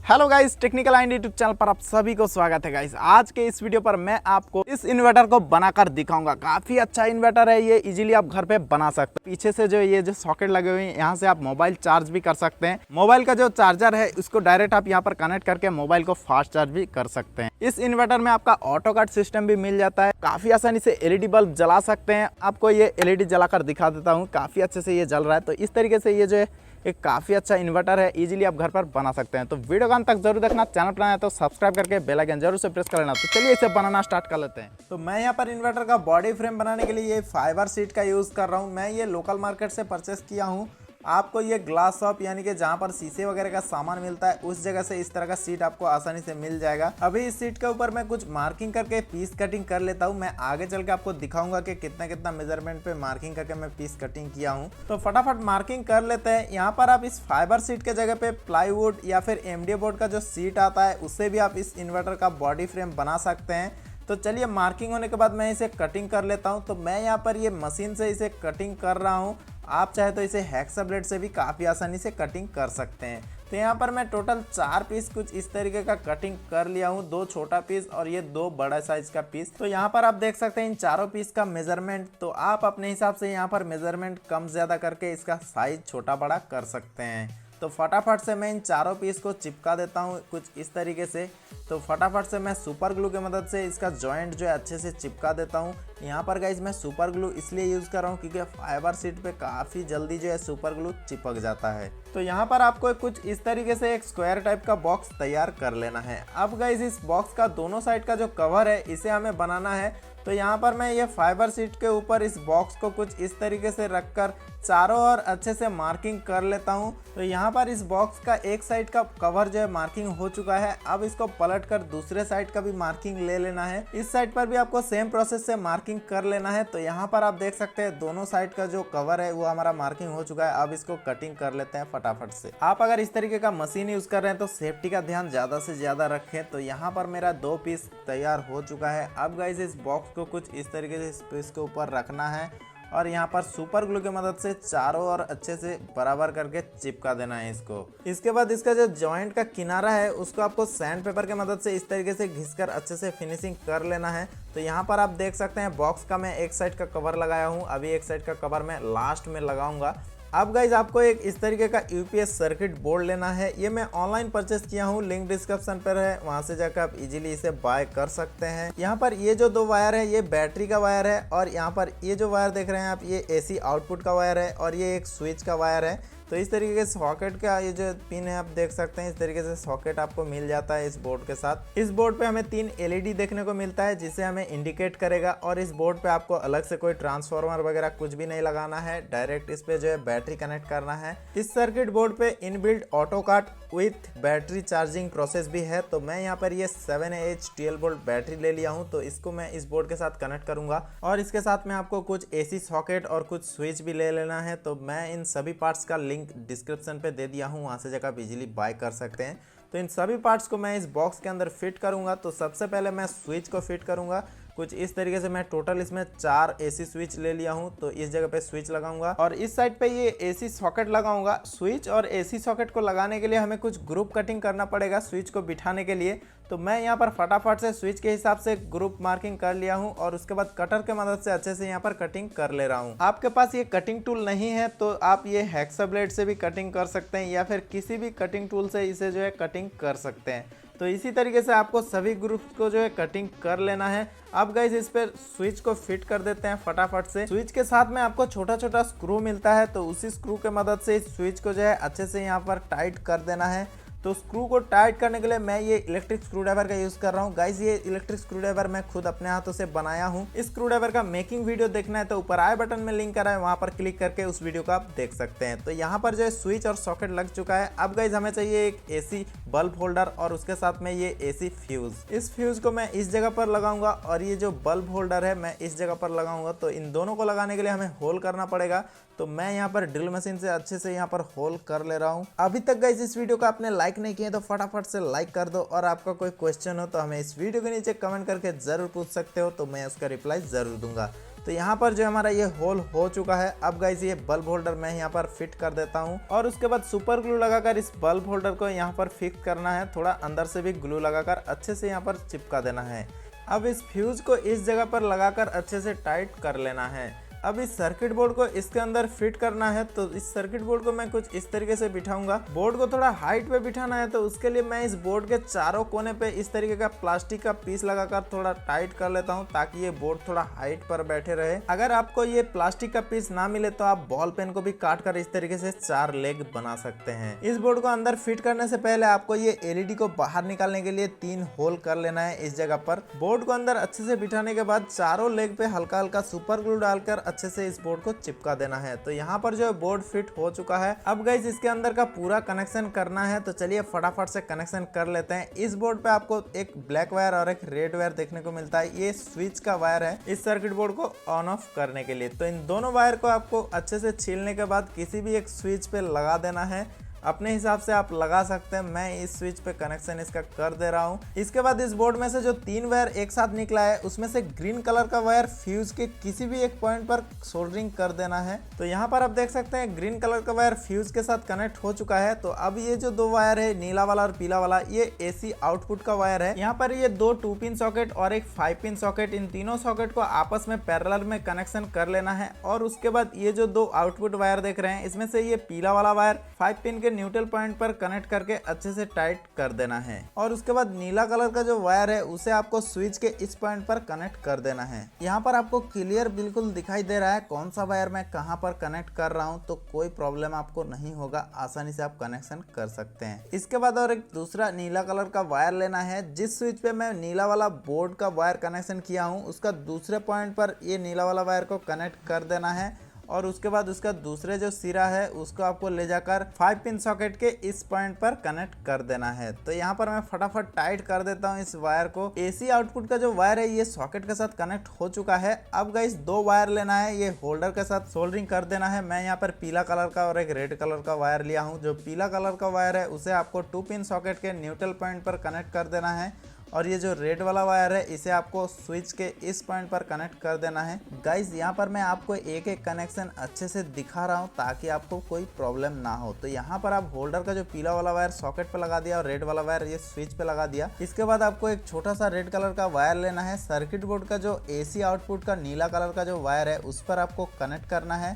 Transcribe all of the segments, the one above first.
Hello guys, technical आइंड YouTube channel पर आप सभी को स्वागत है गाइस। आज के इस वीडियो पर मैं आपको इस इन्वर्टर को बनाकर दिखाऊंगा। काफी अच्छा इन्वर्टर है ये, इजीली आप घर पे बना सकते हैं। पीछे से जो सॉकेट लगे हुए हैं, यहाँ से आप मोबाइल चार्ज भी कर सकते हैं। मोबाइल का जो चार्जर है उसको डायरेक्ट आप यहाँ पर कनेक्ट करके मोबाइल को फास्ट चार्ज भी कर सकते हैं। इस इन्वर्टर में आपका ऑटो कट सिस्टम भी मिल जाता है। काफी आसानी से एलईडी बल्ब जला सकते हैं। आपको ये एलईडी जलाकर दिखा देता हूँ, काफी अच्छे से ये जल रहा है। तो इस तरीके से ये जो है एक काफ़ी अच्छा इन्वर्टर है, इजीली आप घर पर बना सकते हैं। तो वीडियो का अंत तक जरूर देखना। चैनल पर आए तो सब्सक्राइब करके बेल आइकन जरूर से प्रेस कर लेना। तो चलिए इसे बनाना स्टार्ट कर लेते हैं। तो मैं यहाँ पर इन्वर्टर का बॉडी फ्रेम बनाने के लिए ये फाइबर शीट का यूज़ कर रहा हूँ। मैं ये लोकल मार्केट से परचेस किया हूँ। आपको ये ग्लास शॉप यानी कि जहाँ पर शीशे वगैरह का सामान मिलता है उस जगह से इस तरह का सीट आपको आसानी से मिल जाएगा। अभी इस सीट के ऊपर मैं कुछ मार्किंग करके पीस कटिंग कर लेता हूँ। मैं आगे चल के आपको दिखाऊंगा कि कितना कितना मेजरमेंट पे मार्किंग करके मैं पीस कटिंग किया हूँ। तो फटाफट मार्किंग कर लेते हैं। यहाँ पर आप इस फाइबर सीट के जगह पे प्लाईवुड या फिर एमडीएफ बोर्ड का जो सीट आता है उससे भी आप इस इन्वर्टर का बॉडी फ्रेम बना सकते हैं। तो चलिए मार्किंग होने के बाद मैं इसे कटिंग कर लेता हूँ। तो मैं यहाँ पर ये मशीन से इसे कटिंग कर रहा हूँ। आप चाहे तो इसे हैक्सा ब्लेड से भी काफ़ी आसानी से कटिंग कर सकते हैं। तो यहाँ पर मैं टोटल 4 पीस कुछ इस तरीके का कटिंग कर लिया हूँ, 2 छोटा पीस और ये 2 बड़ा साइज का पीस। तो यहाँ पर आप देख सकते हैं इन चारों पीस का मेजरमेंट। तो आप अपने हिसाब से यहाँ पर मेजरमेंट कम ज़्यादा करके इसका साइज छोटा बड़ा कर सकते हैं। तो फटाफट से मैं इन चारों पीस को चिपका देता हूँ कुछ इस तरीके से। तो फटाफट से मैं सुपर ग्लू की मदद से इसका जॉइंट जो है अच्छे से चिपका देता हूँ। यहाँ पर गाइज मैं सुपर ग्लू इसलिए यूज़ कर रहा हूँ क्योंकि फाइबर शीट पे काफ़ी जल्दी जो है सुपर ग्लू चिपक जाता है। तो यहाँ पर आपको कुछ इस तरीके से एक स्क्वायर टाइप का बॉक्स तैयार कर लेना है। अब गाइज इस बॉक्स का दोनों साइड का जो कवर है इसे हमें बनाना है। तो यहाँ पर मैं ये फाइबर शीट के ऊपर इस बॉक्स को कुछ इस तरीके से रखकर चारों ओर अच्छे से मार्किंग कर लेता हूँ। तो यहाँ पर इस बॉक्स का एक साइड का कवर जो है मार्किंग हो चुका है। अब इसको पलट कर दूसरे साइड का भी मार्किंग ले लेना है। इस साइड पर भी आपको सेम प्रोसेस से मार्किंग कर लेना है। तो यहाँ पर आप देख सकते हैं दोनों साइड का जो कवर है वो हमारा मार्किंग हो चुका है। अब इसको कटिंग कर लेते हैं फटाफट से। आप अगर इस तरीके का मशीन यूज कर रहे हैं तो सेफ्टी का ध्यान ज्यादा से ज्यादा रखें। तो यहाँ पर मेरा 2 पीस तैयार हो चुका है। अब गाइस इस बॉक्स को कुछ इस तरीके से इस पीस के ऊपर रखना है और यहाँ पर सुपर ग्लू की मदद से चारों ओर अच्छे से बराबर करके चिपका देना है इसको। इसके बाद इसका जो जॉइंट का किनारा है उसको आपको सैंड पेपर की मदद से इस तरीके से घिसकर अच्छे से फिनिशिंग कर लेना है। तो यहाँ पर आप देख सकते हैं बॉक्स का मैं एक साइड का कवर लगाया हूँ, अभी एक साइड का कवर मैं लास्ट में लगाऊंगा। अब गाइज आपको एक इस तरीके का यूपीएस सर्किट बोर्ड लेना है। ये मैं ऑनलाइन परचेस किया हूँ, लिंक डिस्क्रिप्शन पर है, वहां से जाकर आप इजीली इसे बाय कर सकते हैं। यहाँ पर ये जो 2 वायर है ये बैटरी का वायर है और यहाँ पर ये जो वायर देख रहे हैं आप ये एसी आउटपुट का वायर है और ये एक स्विच का वायर है। तो इस तरीके के सॉकेट का ये जो पिन है आप देख सकते हैं, इस तरीके से सॉकेट आपको मिल जाता है इस बोर्ड के साथ। इस बोर्ड पे हमें 3 एलईडी देखने को मिलता है जिसे हमें इंडिकेट करेगा और इस बोर्ड पे आपको अलग से कोई ट्रांसफार्मर वगैरह कुछ भी नहीं लगाना है, डायरेक्ट इस पे जो है बैटरी कनेक्ट करना है। इस सर्किट बोर्ड पे inbuilt auto cut with battery charging process भी है। तो मैं यहाँ पर ये 7AH 12 वोल्ट बैटरी ले लिया हूँ। तो इसको मैं इस बोर्ड के साथ कनेक्ट करूंगा और इसके साथ में आपको कुछ एसी सॉकेट और कुछ स्विच भी ले लेना है। तो मैं इन सभी पार्ट्स का लिंक डिस्क्रिप्शन पे दे दिया हूँ, वहाँ से जाकर आप इजीली बाय कर सकते हैं। तो इन सभी पार्ट्स को मैं इस बॉक्स के अंदर फिट करूँगा। तो सबसे पहले मैं स्विच को फिट करूँगा कुछ इस तरीके से। मैं टोटल इसमें 4 एसी स्विच ले लिया हूँ। तो इस जगह पे स्विच लगाऊंगा और इस साइड पे ये एसी सॉकेट लगाऊंगा। स्विच और एसी सॉकेट को लगाने के लिए हमें कुछ ग्रुप कटिंग करना पड़ेगा स्विच को बिठाने के लिए। तो मैं यहाँ पर फटाफट से स्विच के हिसाब से ग्रुप मार्किंग कर लिया हूँ और उसके बाद कटर के मदद से अच्छे से यहाँ पर कटिंग कर ले रहा हूँ। आपके पास ये कटिंग टूल नहीं है तो आप ये हैक्सा ब्लेड से भी कटिंग कर सकते हैं या फिर किसी भी कटिंग टूल से इसे जो है कटिंग कर सकते हैं। तो इसी तरीके से आपको सभी ग्रुप्स को जो है कटिंग कर लेना है। अब गाइस इस पर स्विच को फिट कर देते हैं फटाफट से। स्विच के साथ में आपको छोटा छोटा स्क्रू मिलता है। तो उसी स्क्रू के मदद से इस स्विच को जो है अच्छे से यहाँ पर टाइट कर देना है। तो स्क्रू को टाइट करने के लिए मैं ये इलेक्ट्रिक स्क्रू ड्राइवर का यूज़ कर रहा हूँ। गाइस ये इलेक्ट्रिक स्क्रू ड्राइवर मैं खुद अपने हाथों से बनाया हूँ। इस स्क्रू ड्राइवर का मेकिंग वीडियो देखना है तो ऊपर आई बटन में लिंक करा है, वहाँ पर क्लिक करके उस वीडियो को आप देख सकते हैं। तो यहाँ पर जो है स्विच और सॉकेट लग चुका है। अब गाइस हमें चाहिए एक एसी बल्ब होल्डर और उसके साथ में ये एसी फ्यूज। इस फ्यूज को मैं इस जगह पर लगाऊंगा और ये जो बल्ब होल्डर है मैं इस जगह पर लगाऊंगा। तो इन दोनों को लगाने के लिए हमें होल करना पड़ेगा। तो मैं यहाँ पर ड्रिल मशीन से अच्छे से यहाँ पर होल कर ले रहा हूँ। अभी तक गाइस इस वीडियो को आपने लाइक नहीं किया तो फटाफट से लाइक कर दो और आपका कोई क्वेश्चन हो तो हमें इस वीडियो के नीचे कमेंट करके जरूर पूछ सकते हो, तो मैं उसका रिप्लाई जरूर दूंगा। तो यहाँ पर जो हमारा ये होल हो चुका है। अब गाइस ये बल्ब होल्डर मैं यहाँ पर फिट कर देता हूँ और उसके बाद सुपर ग्लू लगाकर इस बल्ब होल्डर को यहाँ पर फिक्स करना है। थोड़ा अंदर से भी ग्लू लगाकर अच्छे से यहाँ पर चिपका देना है। अब इस फ्यूज को इस जगह पर लगाकर अच्छे से टाइट कर लेना है। अब इस सर्किट बोर्ड को इसके अंदर फिट करना है। तो इस सर्किट बोर्ड को मैं कुछ इस तरीके से बिठाऊंगा। बोर्ड को थोड़ा हाइट पे बिठाना है, तो उसके लिए मैं इस बोर्ड के चारों कोने पे इस तरीके का प्लास्टिक का पीस लगाकर थोड़ा टाइट कर लेता हूं, ताकि ये बोर्ड थोड़ा हाइट पर बैठे रहे। अगर आपको ये प्लास्टिक का पीस ना मिले तो आप बॉल पेन को भी काट कर इस तरीके से 4 लेग बना सकते हैं। इस बोर्ड को अंदर फिट करने से पहले आपको ये एलईडी को बाहर निकालने के लिए 3 होल कर लेना है इस जगह पर। बोर्ड को अंदर अच्छे से बिठाने के बाद चारों लेग पे हल्का हल्का सुपर ग्लू डालकर अच्छे से इस बोर्ड को चिपका देना है। तो यहाँ पर जो बोर्ड फिट हो चुका है। अब गाइस इसके अंदर का पूरा कनेक्शन करना है, तो चलिए फटाफट से कनेक्शन कर लेते हैं। इस बोर्ड पे आपको एक ब्लैक वायर और एक रेड वायर देखने को मिलता है। ये स्विच का वायर है इस सर्किट बोर्ड को ऑन ऑफ करने के लिए। तो इन दोनों वायर को आपको अच्छे से छीलने के बाद किसी भी एक स्विच पे लगा देना है। अपने हिसाब से आप लगा सकते हैं। मैं इस स्विच पे कनेक्शन इसका कर दे रहा हूँ। इसके बाद इस बोर्ड में से जो 3 वायर एक साथ निकला है, उसमें से ग्रीन कलर का वायर फ्यूज के किसी भी एक पॉइंट पर सोल्डरिंग कर देना है। तो यहाँ पर आप देख सकते हैं ग्रीन कलर का वायर फ्यूज के साथ कनेक्ट हो चुका है। तो अब ये जो 2 वायर है, नीला वाला और पीला वाला, ये एसी आउटपुट का वायर है। यहाँ पर ये 2 2 पिन सॉकेट और एक 5 पिन सॉकेट, इन तीनों सॉकेट को आपस में पैरेलल में कनेक्शन कर लेना है। और उसके बाद ये जो 2 आउटपुट वायर देख रहे हैं, इसमें से ये पीला वाला वायर 5 पिन के न्यूट्रल पॉइंट पर कनेक्ट करके अच्छे से टाइट कर देना है। और उसके बाद नीला कलर का जो वायर है, उसे आपको स्विच के इस पॉइंट पर कनेक्ट कर देना है। यहाँ पर आपको क्लियर बिल्कुल दिखाई दे रहा है कौन सा वायर मैं कहाँ पर कनेक्ट कर रहा हूँ। तो कोई प्रॉब्लम आपको नहीं होगा, आसानी से आप कनेक्शन कर सकते हैं। इसके बाद और एक दूसरा नीला कलर का वायर लेना है। जिस स्विच पे मैं नीला वाला बोर्ड का वायर कनेक्शन किया हूँ, उसका दूसरे पॉइंट पर ये नीला वाला वायर को कनेक्ट कर देना है। और उसके बाद उसका दूसरे जो सिरा है, उसको आपको ले जाकर 5 पिन सॉकेट के इस पॉइंट पर कनेक्ट कर देना है। तो यहाँ पर मैं फटाफट टाइट कर देता हूँ इस वायर को। एसी आउटपुट का जो वायर है, ये सॉकेट के साथ कनेक्ट हो चुका है। अब गाइस 2 वायर लेना है, ये होल्डर के साथ सोल्डरिंग कर देना है। मैं यहाँ पर पीला कलर का और एक रेड कलर का वायर लिया हूँ। जो पीला कलर का वायर है, उसे आपको 2 पिन सॉकेट के न्यूट्रल पॉइंट पर कनेक्ट कर देना है। और ये जो रेड वाला वायर है, इसे आपको स्विच के इस पॉइंट पर कनेक्ट कर देना है। गाइस यहाँ पर मैं आपको एक एक कनेक्शन अच्छे से दिखा रहा हूँ, ताकि आपको कोई प्रॉब्लम ना हो। तो यहाँ पर आप होल्डर का जो पीला वाला वायर सॉकेट पे लगा दिया और रेड वाला वायर ये स्विच पे लगा दिया। इसके बाद आपको एक छोटा सा रेड कलर का वायर लेना है। सर्किट बोर्ड का जो एसी आउटपुट का नीला कलर का जो वायर है, उस पर आपको कनेक्ट करना है।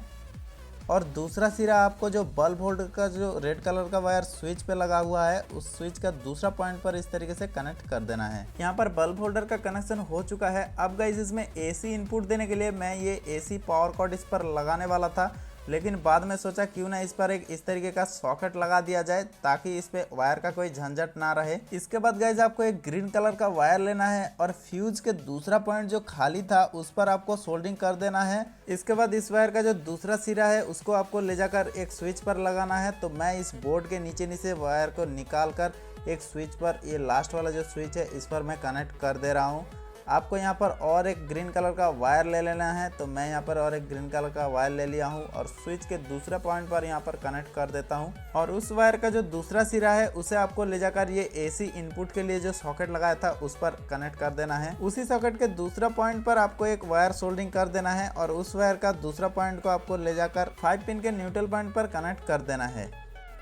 और दूसरा सिरा आपको जो बल्ब होल्डर का जो रेड कलर का वायर स्विच पे लगा हुआ है, उस स्विच का दूसरा पॉइंट पर इस तरीके से कनेक्ट कर देना है। यहाँ पर बल्ब होल्डर का कनेक्शन हो चुका है। अब गाइस इसमें एसी इनपुट देने के लिए मैं ये एसी पावर कॉर्ड इस पर लगाने वाला था, लेकिन बाद में सोचा क्यों ना इस पर एक इस तरीके का सॉकेट लगा दिया जाए, ताकि इस पे वायर का कोई झंझट ना रहे। इसके बाद गाइस आपको एक ग्रीन कलर का वायर लेना है और फ्यूज के दूसरा पॉइंट जो खाली था, उस पर आपको सोल्डरिंग कर देना है। इसके बाद इस वायर का जो दूसरा सिरा है, उसको आपको ले जाकर एक स्विच पर लगाना है। तो मैं इस बोर्ड के नीचे वायर को निकाल कर एक स्विच पर, ये लास्ट वाला जो स्विच है, इस पर मैं कनेक्ट कर दे रहा हूँ। आपको यहाँ पर और एक ग्रीन कलर का वायर ले लेना है। तो मैं यहाँ पर और एक ग्रीन कलर का वायर ले लिया हूँ और स्विच के दूसरे पॉइंट पर यहाँ पर कनेक्ट कर देता हूँ। और उस वायर का जो दूसरा सिरा है, उसे आपको ले जाकर ये एसी इनपुट के लिए जो सॉकेट लगाया था, उस पर कनेक्ट कर देना है। उसी सॉकेट के दूसरा पॉइंट पर आपको एक वायर सोल्डरिंग कर देना है और उस वायर का दूसरा पॉइंट को आपको ले जाकर 5 पिन के न्यूट्रल पॉइंट पर कनेक्ट कर देना है।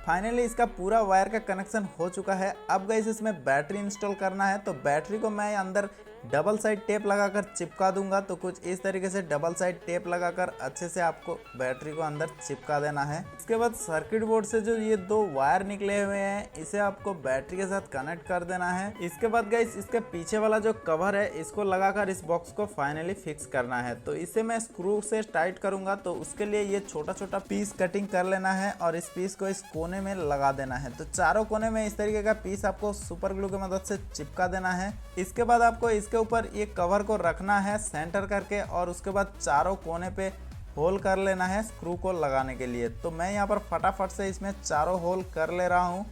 फाइनली इसका पूरा वायर का कनेक्शन हो चुका है। अब गाइस इसमें बैटरी इंस्टॉल करना है। तो बैटरी को मैं अंदर डबल साइड टेप लगाकर चिपका दूंगा। तो कुछ इस तरीके से डबल साइड टेप लगाकर अच्छे से आपको बैटरी को अंदर चिपका देना है। इसके बाद सर्किट बोर्ड से जो ये 2 वायर निकले हुए हैं, इसे आपको बैटरी के साथ कनेक्ट कर देना है। इसके बाद गाइस इसके पीछे वाला जो कवर है, इसको लगाकर इस बॉक्स को फाइनली फिक्स करना है। तो इसे मैं स्क्रू से टाइट करूंगा। तो उसके लिए ये छोटा छोटा पीस कटिंग कर लेना है और इस पीस को इस कोने में लगा देना है। तो चारों कोने में इस तरीके का पीस आपको सुपर ग्लू की मदद से चिपका देना है। इसके बाद आपको इसके ऊपर ये कवर को रखना है सेंटर करके, और उसके बाद चारों कोने पे होल कर लेना है स्क्रू को लगाने के लिए। तो मैं यहाँ पर फटाफट से इसमें चारों होल कर ले रहा हूँ।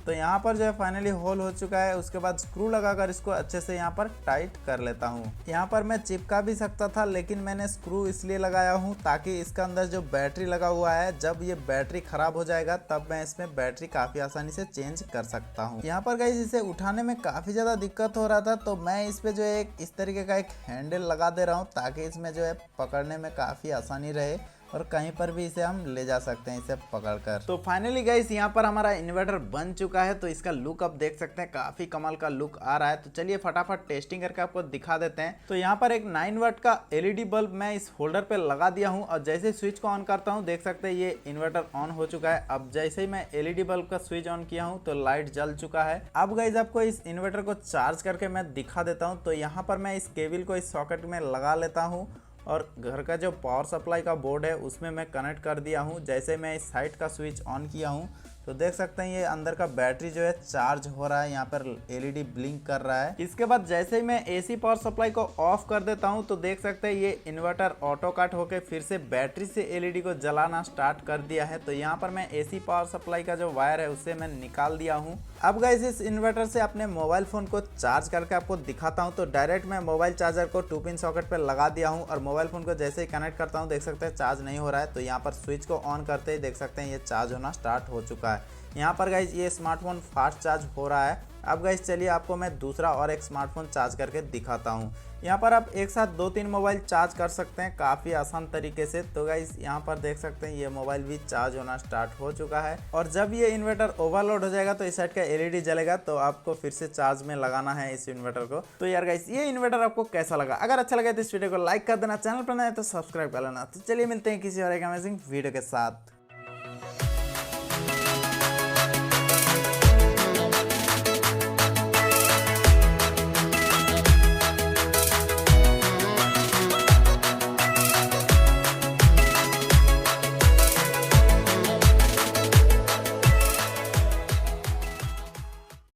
तो यहाँ पर जो है फाइनली होल हो चुका है। उसके बाद स्क्रू लगाकर इसको अच्छे से यहाँ पर टाइट कर लेता हूँ। यहाँ पर मैं चिपका भी सकता था, लेकिन मैंने स्क्रू इसलिए लगाया हूँ ताकि इसका अंदर जो बैटरी लगा हुआ है, जब ये बैटरी खराब हो जाएगा तब मैं इसमें बैटरी काफी आसानी से चेंज कर सकता हूँ। यहाँ पर गाइस इसे उठाने में काफी ज्यादा दिक्कत हो रहा था, तो मैं इस पे जो है इस तरीके का एक हैंडल लगा दे रहा हूँ ताकि इसमें जो है पकड़ने में काफी आसानी रहे और कहीं पर भी इसे हम ले जा सकते हैं इसे पकड़कर। तो फाइनली गाइस यहाँ पर हमारा इन्वर्टर बन चुका है। तो इसका लुक आप देख सकते हैं, काफी कमाल का लुक आ रहा है। तो चलिए फटाफट टेस्टिंग करके आपको दिखा देते हैं। तो यहाँ पर एक 9 वाट का एलईडी बल्ब मैं इस होल्डर पे लगा दिया हूँ और जैसे स्विच को ऑन करता हूँ देख सकते हैं ये इन्वर्टर ऑन हो चुका है। अब जैसे ही मैं एलईडी बल्ब का स्विच ऑन किया हूँ तो लाइट जल चुका है। अब गाइस आपको इस इन्वर्टर को चार्ज करके मैं दिखा देता हूँ। तो यहाँ पर मैं इस केबल को इस सॉकेट में लगा लेता हूँ और घर का जो पावर सप्लाई का बोर्ड है उसमें मैं कनेक्ट कर दिया हूँ। जैसे मैं इस साइड का स्विच ऑन किया हूँ तो देख सकते हैं ये अंदर का बैटरी जो है चार्ज हो रहा है, यहाँ पर एलईडी ब्लिंक कर रहा है। इसके बाद जैसे ही मैं एसी पावर सप्लाई को ऑफ कर देता हूँ तो देख सकते हैं ये इन्वर्टर ऑटो कट होकर फिर से बैटरी से एलईडी को जलाना स्टार्ट कर दिया है। तो यहाँ पर मैं एसी पावर सप्लाई का जो वायर है उससे मैं निकाल दिया हूँ। अब गाइस इस इन्वर्टर से अपने मोबाइल फोन को चार्ज करके आपको दिखाता हूँ। तो डायरेक्ट मैं मोबाइल चार्जर को 2 पिन सॉकेट पर लगा दिया हूँ और मोबाइल फोन को जैसे ही कनेक्ट करता हूँ देख सकते हैं चार्ज नहीं हो रहा है। तो यहाँ पर स्विच को ऑन करते ही देख सकते हैं ये चार्ज होना स्टार्ट हो चुका है। यहाँ पर गाइज ये स्मार्टफोन फास्ट चार्ज हो रहा है। अब गाइज चलिए आपको मैं दूसरा और एक स्मार्टफोन चार्ज करके दिखाता हूँ। यहाँ पर आप एक साथ 2-3 मोबाइल चार्ज कर सकते हैं काफ़ी आसान तरीके से। तो गाइज यहाँ पर देख सकते हैं ये मोबाइल भी चार्ज होना स्टार्ट हो चुका है और जब ये इन्वर्टर ओवरलोड हो जाएगा तो इस साइड का एलईडी जलेगा, तो आपको फिर से चार्ज में लगाना है इस इन्वर्टर को। तो यार गाइज ये इन्वर्टर आपको कैसा लगा? अगर अच्छा लगा तो इस वीडियो को लाइक कर देना, चैनल पर नया है तो सब्सक्राइब कर लेना। तो चलिए मिलते हैं किसी और एक अमेजिंग वीडियो के साथ।